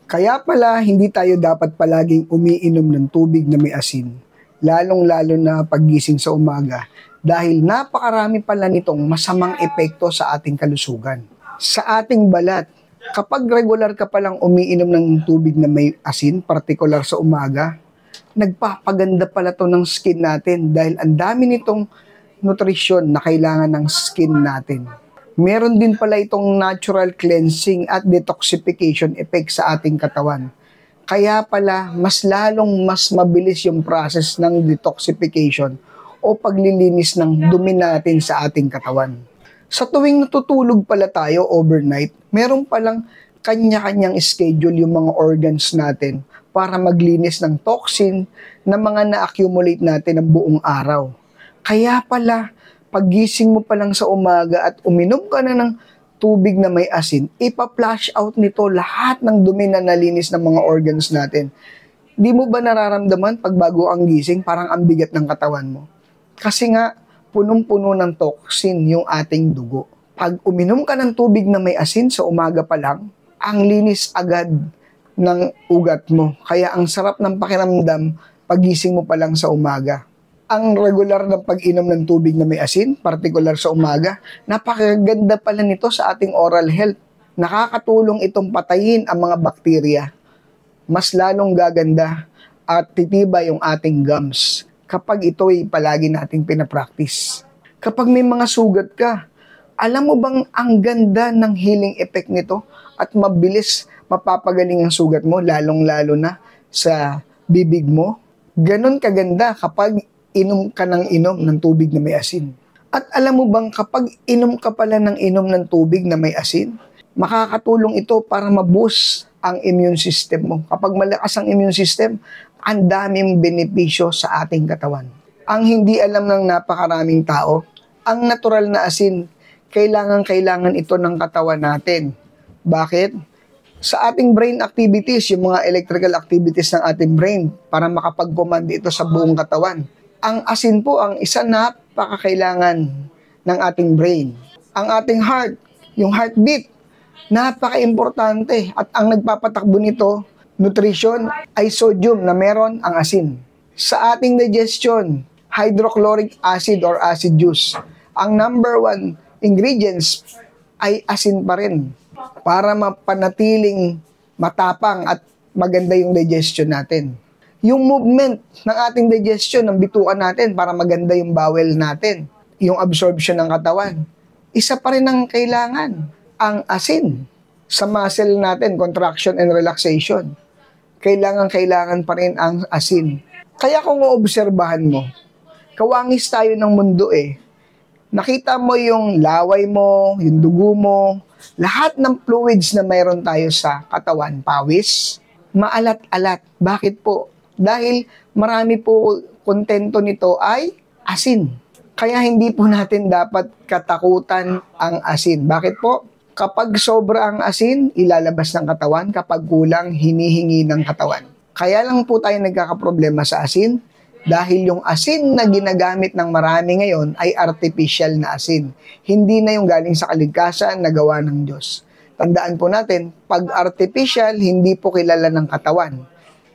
Kaya pala hindi tayo dapat palaging umiinom ng tubig na may asin, lalong-lalo na paggising sa umaga dahil napakarami pala nitong masamang epekto sa ating kalusugan. Sa ating balat, kapag regular ka palang umiinom ng tubig na may asin, partikular sa umaga, nagpapaganda pala to ng skin natin dahil ang dami nitong nutrisyon na kailangan ng skin natin. Meron din pala itong natural cleansing at detoxification effect sa ating katawan. Kaya pala, mas mabilis yung process ng detoxification o paglilinis ng dumi natin sa ating katawan. Sa tuwing natutulog pala tayo overnight, meron palang kanya-kanyang schedule yung mga organs natin para maglinis ng toxin na mga na-accumulate natin ng buong araw. Kaya pala, paggising mo pa lang sa umaga at uminom ka na ng tubig na may asin, ipa-flush out nito lahat ng dumi na nalinis ng mga organs natin. Di mo ba nararamdaman pag bago ang gising, parang ang bigat ng katawan mo? Kasi nga, punong-puno ng toxin yung ating dugo. Pag uminom ka ng tubig na may asin sa umaga pa lang, ang linis agad ng ugat mo. Kaya ang sarap ng pakiramdam pagising mo pa lang sa umaga. Ang regular ng pag-inom ng tubig na may asin, partikular sa umaga, napakaganda pala nito sa ating oral health. Nakakatulong itong patayin ang mga bakterya. Mas lalong gaganda at titiba yung ating gums kapag ito ay palagi nating pinapractice. Kapag may mga sugat ka, alam mo bang ang ganda ng healing effect nito at mabilis mapapagaling ang sugat mo, lalong-lalo na sa bibig mo? Ganon kaganda kapag inom ka ng tubig na may asin. At alam mo bang kapag inom ka pala ng ng tubig na may asin, makakatulong ito para ma-boost ang immune system mo. Kapag malakas ang immune system, ang daming benepisyo sa ating katawan. Ang hindi alam ng napakaraming tao, ang natural na asin, kailangan ito ng katawan natin. Bakit? Sa ating brain activities, yung mga electrical activities ng ating brain, para makapag-command ito sa buong katawan. Ang asin po ang isa napakakailangan ng ating brain. Ang ating heart, yung heartbeat, napaka-importante. At ang nagpapatakbo nito, nutrition, ay sodium na meron ang asin. Sa ating digestion, hydrochloric acid or acid juice, ang number 1 ingredients ay asin pa rin para mapanatiling matapang at maganda yung digestion natin. Yung movement ng ating digestion, ng bituan natin para maganda yung bowel natin, yung absorption ng katawan, isa pa rin ang kailangan, ang asin. Sa muscle natin, contraction and relaxation, kailangan pa rin ang asin. Kaya kung oobserbahan mo, kawangis tayo ng mundo nakita mo yung laway mo, yung dugo mo, lahat ng fluids na mayroon tayo sa katawan, pawis, maalat-alat. Bakit po? Dahil marami po kontento nito ay asin. Kaya hindi po natin dapat katakutan ang asin. Bakit po? Kapag sobra ang asin, ilalabas ng katawan. Kapag kulang, hinihingi ng katawan. Kaya lang po tayo nagkakaproblema sa asin dahil yung asin na ginagamit ng marami ngayon ay artificial na asin. Hindi na yung galing sa kaligtasan na gawa ng Diyos. Tandaan po natin, pag artificial, hindi po kilala ng katawan.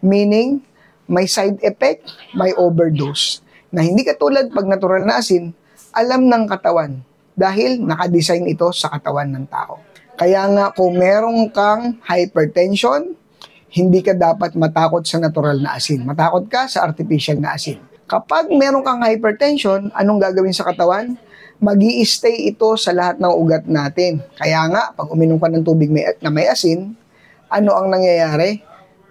Meaning, may side effect, may overdose. Na hindi katulad pag natural na asin, alam ng katawan dahil nakadesign ito sa katawan ng tao. Kaya nga kung merong kang hypertension, hindi ka dapat matakot sa natural na asin. Matakot ka sa artificial na asin. Kapag meron kang hypertension, anong gagawin sa katawan? Mag-i-stay ito sa lahat ng ugat natin. Kaya nga, pag uminom ka ng tubig na may asin, ano ang nangyayari?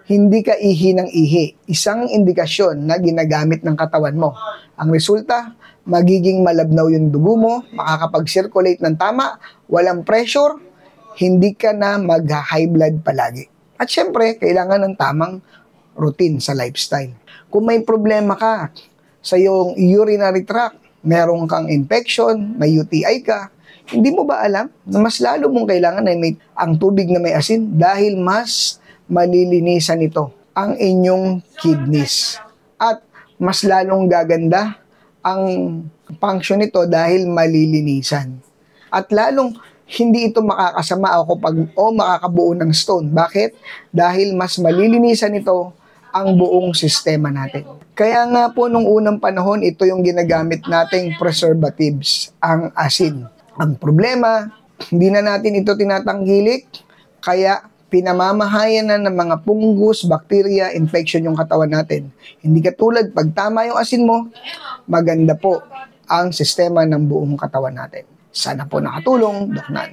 Hindi ka ihi ng ihi. Isang indikasyon na ginagamit ng katawan mo. Ang resulta, magiging malabnaw yung dugo mo, makakapag-circulate ng tama, walang pressure, hindi ka na mag-high blood palagi. At syempre, kailangan ng tamang routine sa lifestyle. Kung may problema ka sa iyong urinary tract, meron kang infection, may UTI ka, hindi mo ba alam na mas lalo mong kailangan na ang tubig na may asin dahil mas malilinisan ito ang inyong kidneys. At mas lalong gaganda ang function nito dahil malilinisan. At lalong hindi ito makakasama o makakabuo ng stone. Bakit? Dahil mas malilinisan ito ang buong sistema natin. Kaya nga po nung unang panahon, ito yung ginagamit nating preservatives, ang asin. Ang problema, hindi na natin ito tinatanggilik, kaya pinamamahayan na ng mga fungus, bacteria, infection yung katawan natin. Hindi katulad, pag tama yung asin mo, maganda po ang sistema ng buong katawan natin. Sana po nakatulong, Doc Nan.